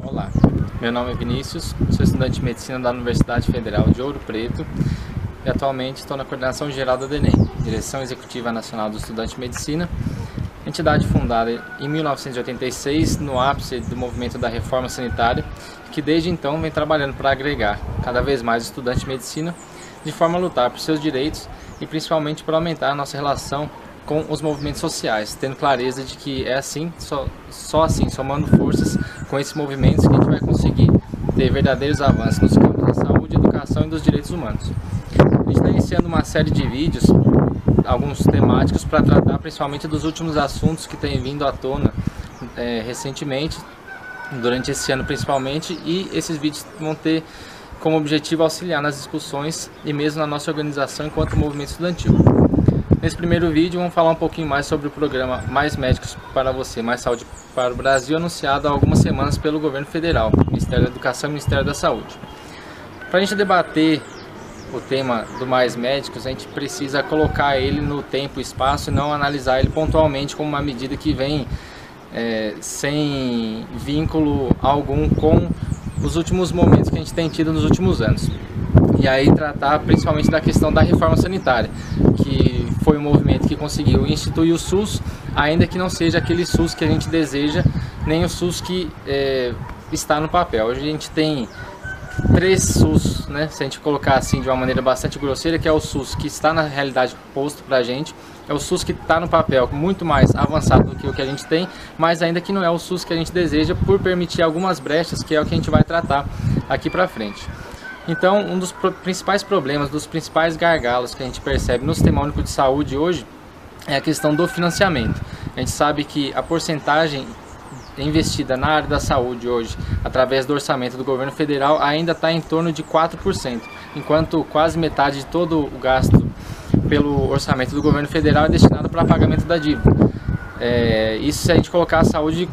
Olá, meu nome é Vinícius, sou estudante de Medicina da Universidade Federal de Ouro Preto e atualmente estou na coordenação geral da DENEM, Direção Executiva Nacional do Estudante de Medicina, entidade fundada em 1986 no ápice do movimento da reforma sanitária, que desde então vem trabalhando para agregar cada vez mais estudantes de medicina, de forma a lutar por seus direitos e principalmente para aumentar a nossa relação com os movimentos sociais, tendo clareza de que é assim, só assim, somando forças com esses movimentos, que a gente vai conseguir ter verdadeiros avanços nos campos da saúde, educação e dos direitos humanos. A gente está iniciando uma série de vídeos, alguns temáticos, para tratar principalmente dos últimos assuntos que têm vindo à tona recentemente, durante esse ano principalmente, e esses vídeos vão ter como objetivo auxiliar nas discussões e mesmo na nossa organização enquanto movimento estudantil. Nesse primeiro vídeo vamos falar um pouquinho mais sobre o programa Mais Médicos para Você, Mais Saúde para o Brasil, anunciado há algumas semanas pelo governo federal, Ministério da Educação e Ministério da Saúde. Para a gente debater o tema do Mais Médicos, a gente precisa colocar ele no tempo e espaço e não analisar ele pontualmente como uma medida que vem sem vínculo algum com os últimos momentos que a gente tem tido nos últimos anos. E aí tratar principalmente da questão da reforma sanitária, que foi um movimento que conseguiu instituir o SUS, ainda que não seja aquele SUS que a gente deseja, nem o SUS que está no papel. Hoje a gente tem três SUS, né, se a gente colocar assim de uma maneira bastante grosseira, que é o SUS que está na realidade posto para a gente, é o SUS que está no papel muito mais avançado do que o que a gente tem, mas ainda que não é o SUS que a gente deseja, por permitir algumas brechas, que é o que a gente vai tratar aqui para frente. Então, um dos principais problemas, dos principais gargalos que a gente percebe no Sistema Único de Saúde hoje é a questão do financiamento. A gente sabe que a porcentagem investida na área da saúde hoje, através do orçamento do governo federal, ainda está em torno de 4%, enquanto quase metade de todo o gasto pelo orçamento do governo federal é destinado para pagamento da dívida. Isso se a gente colocar a saúde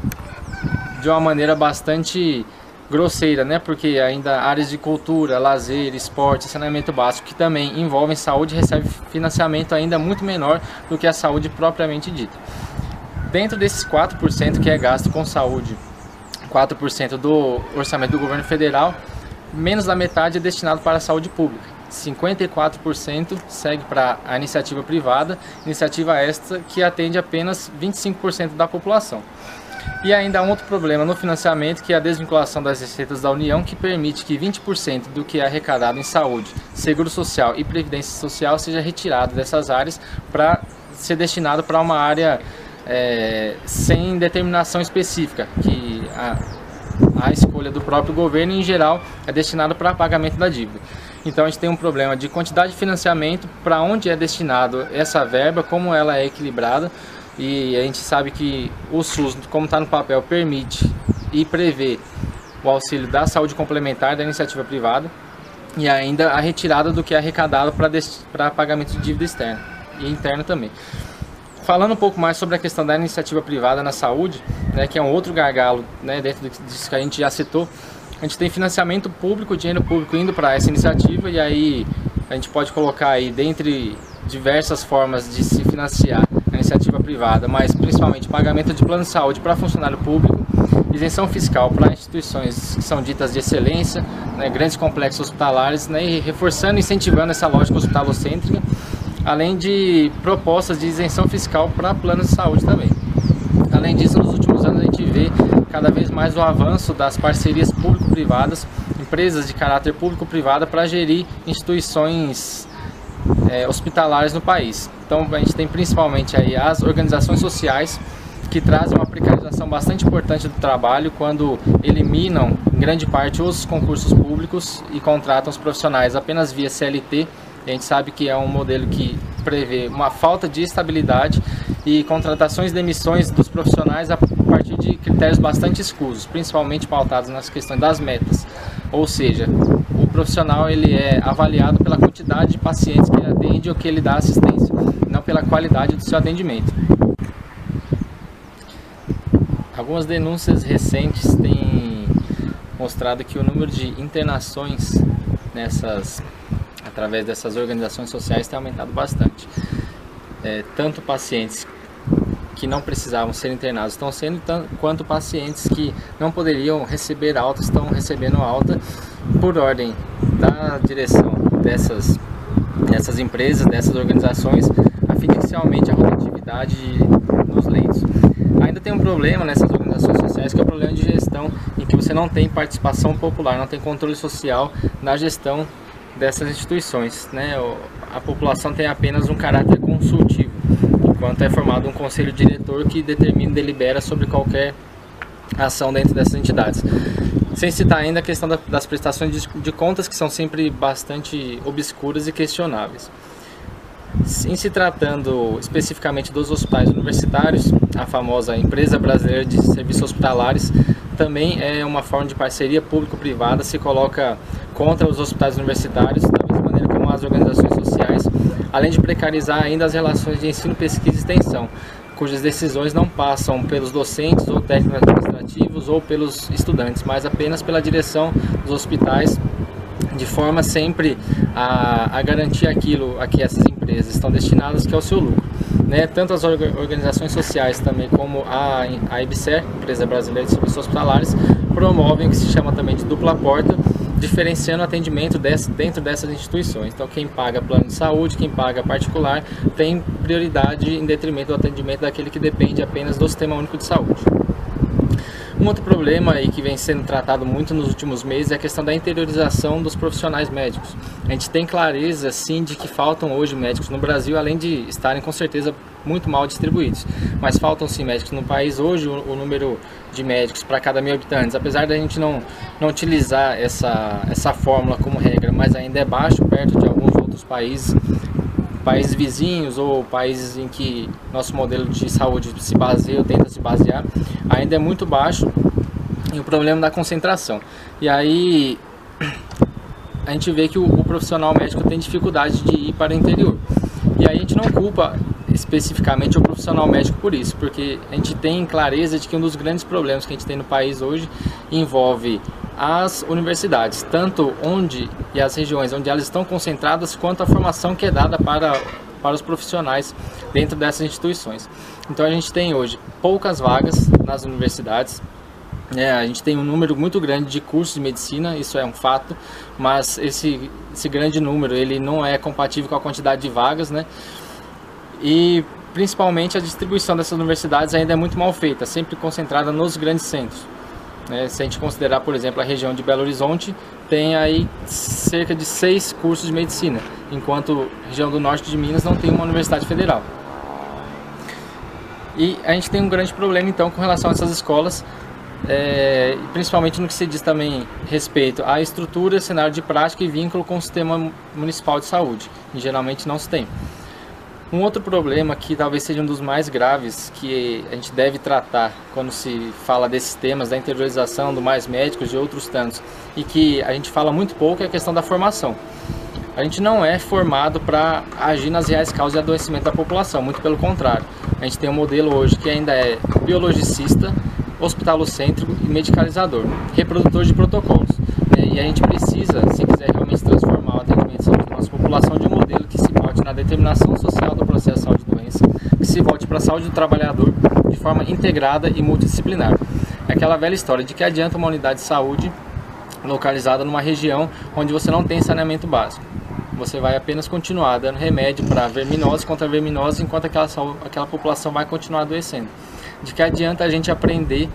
de uma maneira bastante grosseira, né? Porque ainda áreas de cultura, lazer, esporte, saneamento básico, que também envolvem saúde, recebe financiamento ainda muito menor do que a saúde propriamente dita. Dentro desses 4% que é gasto com saúde, 4% do orçamento do governo federal, menos da metade é destinado para a saúde pública. 54% segue para a iniciativa privada, iniciativa esta que atende apenas 25% da população. E ainda há um outro problema no financiamento, que é a desvinculação das receitas da União, que permite que 20% do que é arrecadado em saúde, seguro social e previdência social seja retirado dessas áreas para ser destinado para uma área sem determinação específica, que a escolha do próprio governo em geral é destinado para pagamento da dívida. Então a gente tem um problema de quantidade de financiamento, para onde é destinado essa verba, como ela é equilibrada. E a gente sabe que o SUS, como está no papel, permite e prevê o auxílio da saúde complementar da iniciativa privada e ainda a retirada do que é arrecadado para pagamento de dívida externa e interna também. Falando um pouco mais sobre a questão da iniciativa privada na saúde, né, que é um outro gargalo, né, dentro disso que a gente já citou, a gente tem financiamento público, dinheiro público indo para essa iniciativa, e aí a gente pode colocar aí dentre diversas formas de se financiar a iniciativa privada, mas principalmente pagamento de plano de saúde para funcionário público, isenção fiscal para instituições que são ditas de excelência, né, grandes complexos hospitalares, né, e reforçando e incentivando essa lógica hospitalocêntrica, além de propostas de isenção fiscal para planos de saúde também. Além disso, nos últimos anos a gente vê cada vez mais o avanço das parcerias público-privadas, empresas de caráter público-privada para gerir instituições hospitalares no país. Então a gente tem principalmente aí as organizações sociais, que trazem uma precarização bastante importante do trabalho quando eliminam em grande parte os concursos públicos e contratam os profissionais apenas via CLT. A gente sabe que é um modelo que prevê uma falta de estabilidade e contratações e demissões dos profissionais a partir de critérios bastante escusos, principalmente pautados nas questões das metas. Ou seja, o profissional ele é avaliado pela quantidade de pacientes que ele atende ou que ele dá assistência, não pela qualidade do seu atendimento. Algumas denúncias recentes têm mostrado que o número de internações através dessas organizações sociais tem aumentado bastante. Tanto pacientes que não precisavam ser internados estão sendo, quanto pacientes que não poderiam receber alta estão recebendo alta por ordem da direção dessas empresas, dessas organizações, a fim de que se aumente a rotatividade nos leitos. Ainda tem um problema nessas organizações sociais, que é o problema de gestão, em que você não tem participação popular, não tem controle social na gestão dessas instituições, né? A população tem apenas um caráter consultivo, enquanto é formado um conselho diretor que determina e delibera sobre qualquer ação dentro dessas entidades. Sem citar ainda a questão das prestações de contas, que são sempre bastante obscuras e questionáveis. Em se tratando especificamente dos hospitais universitários, a famosa Empresa Brasileira de Serviços Hospitalares também é uma forma de parceria público-privada, se coloca contra os hospitais universitários, da mesma maneira como as organizações sociais, além de precarizar ainda as relações de ensino, pesquisa e extensão, cujas decisões não passam pelos docentes ou técnicos administrativos ou pelos estudantes, mas apenas pela direção dos hospitais, de forma sempre a garantir aquilo a que essas empresas estão destinadas, que é o seu lucro, né? Tanto as organizações sociais também como a EBSER, Empresa Brasileira de Serviços Hospitalares, promovem o que se chama também de dupla porta, diferenciando o atendimento dentro dessas instituições. Então quem paga plano de saúde, quem paga particular, tem prioridade em detrimento do atendimento daquele que depende apenas do Sistema Único de Saúde. Um outro problema aí que vem sendo tratado muito nos últimos meses é a questão da interiorização dos profissionais médicos. A gente tem clareza, sim, de que faltam hoje médicos no Brasil, além de estarem com certeza muito mal distribuídos. Mas faltam sim médicos no país. Hoje o número de médicos para cada 1.000 habitantes, apesar da gente não utilizar essa fórmula como regra, mas ainda é baixo, perto de alguns outros países vizinhos ou países em que nosso modelo de saúde se baseia ou tenta se basear, ainda é muito baixo, e o problema da concentração. E aí a gente vê que o profissional médico tem dificuldade de ir para o interior. E aí a gente não culpa especificamente o profissional médico por isso, porque a gente tem clareza de que um dos grandes problemas que a gente tem no país hoje envolve as universidades, tanto onde e as regiões onde elas estão concentradas, quanto a formação que é dada para os profissionais dentro dessas instituições. Então a gente tem hoje poucas vagas nas universidades, a gente tem um número muito grande de cursos de medicina, isso é um fato, mas esse grande número ele não é compatível com a quantidade de vagas, né? E principalmente a distribuição dessas universidades ainda é muito mal feita, sempre concentrada nos grandes centros. Se a gente considerar, por exemplo, a região de Belo Horizonte, tem aí cerca de 6 cursos de medicina, enquanto a região do norte de Minas não tem uma universidade federal. E a gente tem um grande problema então com relação a essas escolas, principalmente no que se diz também respeito à estrutura, cenário de prática e vínculo com o sistema municipal de saúde, que geralmente não se tem. Um outro problema que talvez seja um dos mais graves que a gente deve tratar quando se fala desses temas da interiorização, do mais médicos, de outros tantos, e que a gente fala muito pouco, é a questão da formação. A gente não é formado para agir nas reais causas de adoecimento da população, muito pelo contrário. A gente tem um modelo hoje que ainda é biologicista, hospitalocêntrico e medicalizador, reprodutor de protocolos. E a gente precisa, se quiser realmente transformar o atendimento de saúde da nossa população, de um modelo que se volte na determinação social do processo de saúde e doença, que se volte para a saúde do trabalhador de forma integrada e multidisciplinar. É aquela velha história de que adianta uma unidade de saúde localizada numa região onde você não tem saneamento básico. Você vai apenas continuar dando remédio para verminose contra verminose, enquanto aquela população vai continuar adoecendo. De que adianta a gente aprender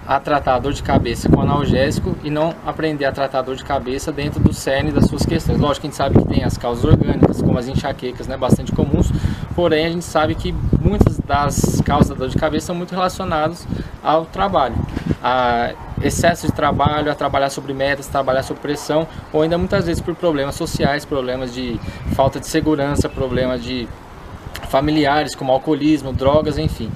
a tratar a dor de cabeça com analgésico e não aprender a tratar a dor de cabeça dentro do cerne das suas questões. Lógico que a gente sabe que tem as causas orgânicas, como as enxaquecas, bastante comuns, porém a gente sabe que muitas das causas da dor de cabeça são muito relacionadas ao trabalho, a excesso de trabalho, a trabalhar sobre metas, trabalhar sob pressão, ou ainda muitas vezes por problemas sociais, problemas de falta de segurança, problemas de familiares como alcoolismo, drogas, enfim.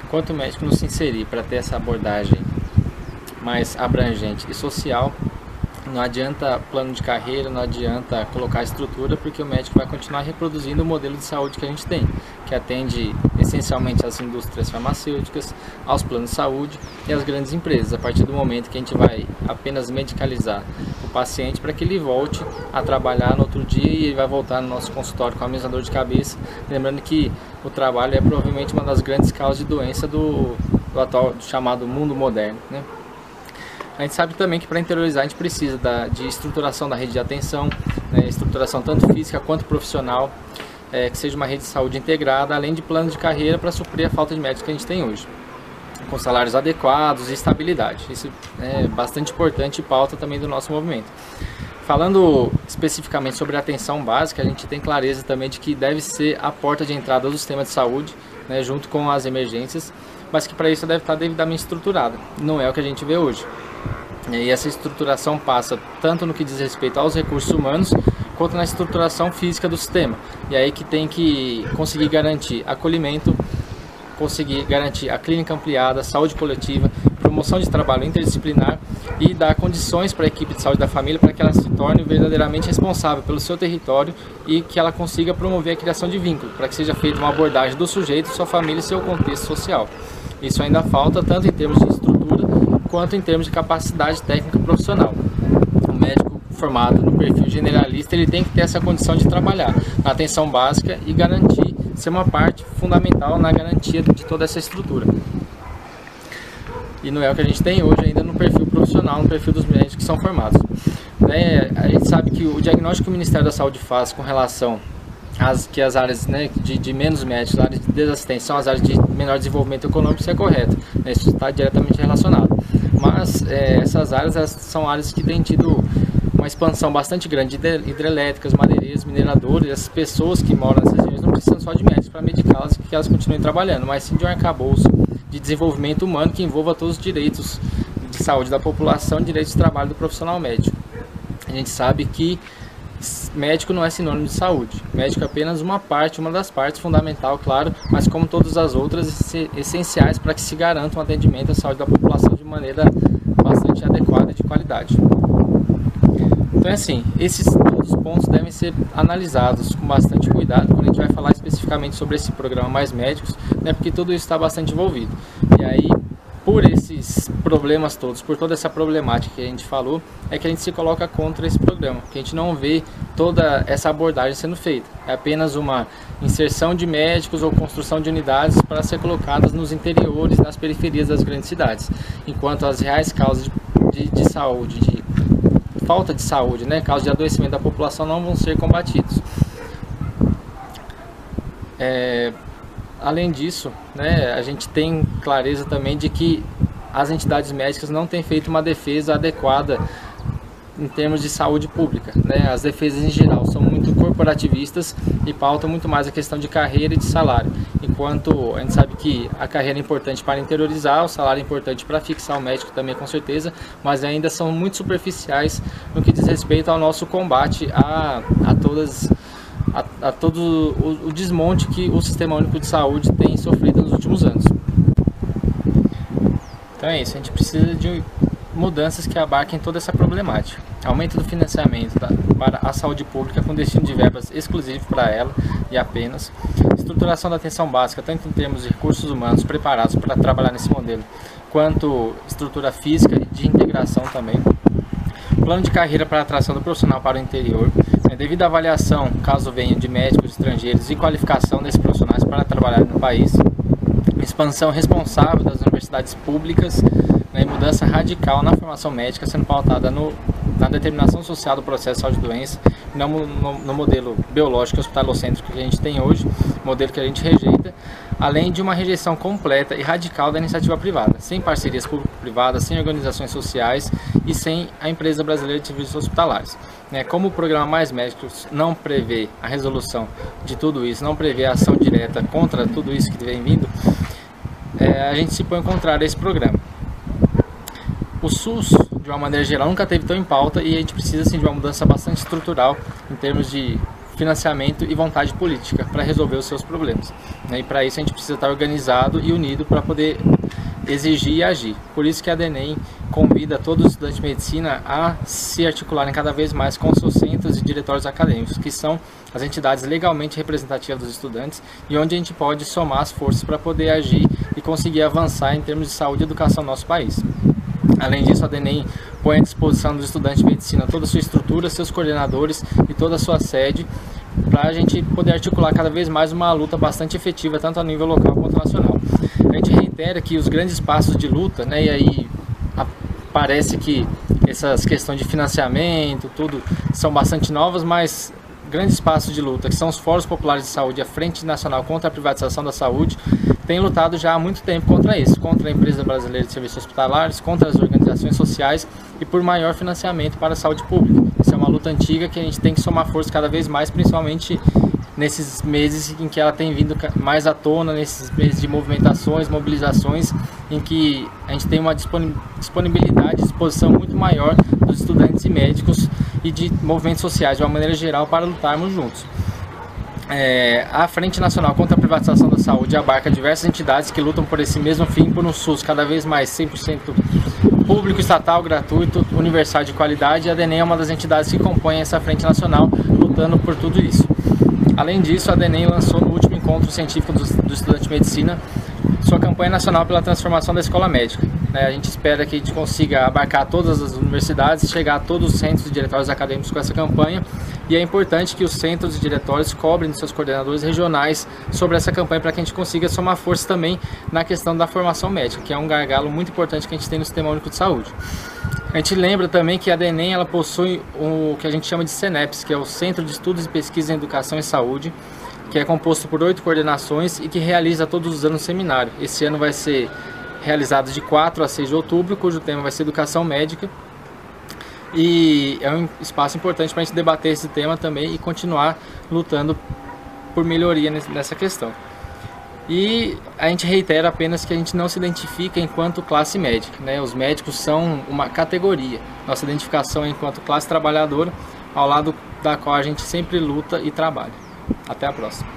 Enquanto o médico não se inserir para ter essa abordagem mais abrangente e social, não adianta plano de carreira, não adianta colocar estrutura, porque o médico vai continuar reproduzindo o modelo de saúde que a gente tem, que atende essencialmente às indústrias farmacêuticas, aos planos de saúde e às grandes empresas, a partir do momento que a gente vai apenas medicalizar o paciente para que ele volte a trabalhar no outro dia e ele vai voltar no nosso consultório com a mesma dor de cabeça. Lembrando que o trabalho é provavelmente uma das grandes causas de doença do atual chamado mundo moderno, né? A gente sabe também que para interiorizar a gente precisa de estruturação da rede de atenção, né, estruturação tanto física quanto profissional, que seja uma rede de saúde integrada, além de plano de carreira para suprir a falta de médicos que a gente tem hoje, com salários adequados e estabilidade. Isso é bastante importante e pauta também do nosso movimento. Falando especificamente sobre a atenção básica, a gente tem clareza também de que deve ser a porta de entrada do sistema de saúde, né, junto com as emergências, mas que para isso deve estar devidamente estruturada. Não é o que a gente vê hoje. E essa estruturação passa tanto no que diz respeito aos recursos humanos, quanto na estruturação física do sistema. E aí que tem que conseguir garantir acolhimento, conseguir garantir a clínica ampliada, saúde coletiva, promoção de trabalho interdisciplinar e dar condições para a equipe de saúde da família para que ela se torne verdadeiramente responsável pelo seu território e que ela consiga promover a criação de vínculo, para que seja feita uma abordagem do sujeito, sua família e seu contexto social. Isso ainda falta tanto em termos de estrutura quanto em termos de capacidade técnica profissional. O médico formado no perfil generalista, ele tem que ter essa condição de trabalhar na atenção básica e garantir, ser uma parte fundamental na garantia de toda essa estrutura. E não é o que a gente tem hoje ainda no perfil profissional, no perfil dos médicos que são formados. A gente sabe que o diagnóstico que o Ministério da Saúde faz com relação as áreas, né, de menos médicos, as áreas de desassistência, são as áreas de menor desenvolvimento econômico, isso é correto, né, isso está diretamente relacionado. Mas essas áreas são áreas que têm tido uma expansão bastante grande de hidrelétricas, madeireiros, mineradores. As pessoas que moram nessas regiões não precisam só de médicos para medicá-las, que elas continuem trabalhando, mas sim de um arcabouço de desenvolvimento humano que envolva todos os direitos de saúde da população, direitos de trabalho do profissional médico. A gente sabe que médico não é sinônimo de saúde. Médico é apenas uma das partes, fundamental, claro, mas como todas as outras, essenciais para que se garanta um atendimento à saúde da população de maneira bastante adequada e de qualidade. Então, assim, todos os pontos devem ser analisados com bastante cuidado quando a gente vai falar especificamente sobre esse programa Mais Médicos, né, porque tudo isso está bastante envolvido. E aí, por esses problemas todos, por toda essa problemática que a gente falou, é que a gente se coloca contra esse programa, que a gente não vê toda essa abordagem sendo feita. É apenas uma inserção de médicos ou construção de unidades para ser colocadas nos interiores, nas periferias das grandes cidades, enquanto as reais causas de saúde, de falta de saúde, né, causas de adoecimento da população não vão ser combatidos. Além disso, né, a gente tem clareza também de que as entidades médicas não têm feito uma defesa adequada em termos de saúde pública, né? As defesas em geral são muito corporativistas e pautam muito mais a questão de carreira e de salário, enquanto a gente sabe que a carreira é importante para interiorizar, o salário é importante para fixar o médico também, com certeza, mas ainda são muito superficiais no que diz respeito ao nosso combate a todo o desmonte que o Sistema Único de Saúde tem sofrido nos últimos anos. Então é isso, a gente precisa de mudanças que abarquem toda essa problemática. Aumento do financiamento para a saúde pública com destino de verbas exclusivo para ela e apenas. Estruturação da atenção básica, tanto em termos de recursos humanos preparados para trabalhar nesse modelo, quanto estrutura física e de integração também. Plano de carreira para a atração do profissional para o interior, devido à avaliação, caso venham de médicos estrangeiros, e qualificação desses profissionais para trabalhar no país. Expansão responsável das universidades públicas, e mudança radical na formação médica, sendo pautada na determinação social do processo de saúde e doença, não no modelo biológico hospitalocêntrico que a gente tem hoje, modelo que a gente rejeita, além de uma rejeição completa e radical da iniciativa privada, sem parcerias público-privadas, sem organizações sociais e sem a empresa brasileira de serviços hospitalares. Como o programa Mais Médicos não prevê a resolução de tudo isso, não prevê a ação direta contra tudo isso que vem vindo, a gente se põe contrário a esse programa. O SUS, de uma maneira geral, nunca teve tão em pauta e a gente precisa sim, de uma mudança bastante estrutural em termos de financiamento e vontade política para resolver os seus problemas. E para isso a gente precisa estar organizado e unido para poder exigir e agir. Por isso que a DENEM convida todos os estudantes de medicina a se articularem cada vez mais com os seus centros e diretórios acadêmicos, que são as entidades legalmente representativas dos estudantes e onde a gente pode somar as forças para poder agir e conseguir avançar em termos de saúde e educação no nosso país. Além disso, a DENEM põe à disposição dos estudantes de medicina toda a sua estrutura, seus coordenadores e toda a sua sede para a gente poder articular cada vez mais uma luta bastante efetiva, tanto a nível local quanto nacional. A gente reitera que os grandes passos de luta, né, e aí parece que essas questões de financiamento, tudo, são bastante novas, mas grandes passos de luta, que são os fóruns populares de saúde, a Frente Nacional contra a Privatização da Saúde, tem lutado já há muito tempo contra isso, contra a Empresa Brasileira de Serviços Hospitalares, contra as organizações sociais e por maior financiamento para a saúde pública. Isso é uma luta antiga que a gente tem que somar força cada vez mais, principalmente nesses meses em que ela tem vindo mais à tona, nesses meses de movimentações, mobilizações, em que a gente tem uma disponibilidade, disposição muito maior dos estudantes e médicos e de movimentos sociais de uma maneira geral para lutarmos juntos. A Frente Nacional contra a Privatização da Saúde abarca diversas entidades que lutam por esse mesmo fim, por um SUS cada vez mais 100% público, estatal, gratuito, universal de qualidade, e a DENEM é uma das entidades que compõem essa Frente Nacional lutando por tudo isso. Além disso, a DENEM lançou no último encontro científico do estudante de medicina sua campanha nacional pela transformação da escola médica. A gente espera que a gente consiga abarcar todas as universidades e chegar a todos os centros e diretórios acadêmicos com essa campanha, e é importante que os centros e diretórios cobrem de seus coordenadores regionais sobre essa campanha para que a gente consiga somar força também na questão da formação médica, que é um gargalo muito importante que a gente tem no Sistema Único de Saúde. A gente lembra também que a DENEM ela possui o que a gente chama de CENEPS, que é o Centro de Estudos e Pesquisa em Educação e Saúde, que é composto por 8 coordenações e que realiza todos os anos seminário. Esse ano vai ser realizado de 4 a 6 de outubro, cujo tema vai ser Educação Médica. E é um espaço importante para a gente debater esse tema também e continuar lutando por melhoria nessa questão. E a gente reitera apenas que a gente não se identifica enquanto classe médica, né? Os médicos são uma categoria. Nossa identificação é enquanto classe trabalhadora, ao lado da qual a gente sempre luta e trabalha. Até a próxima.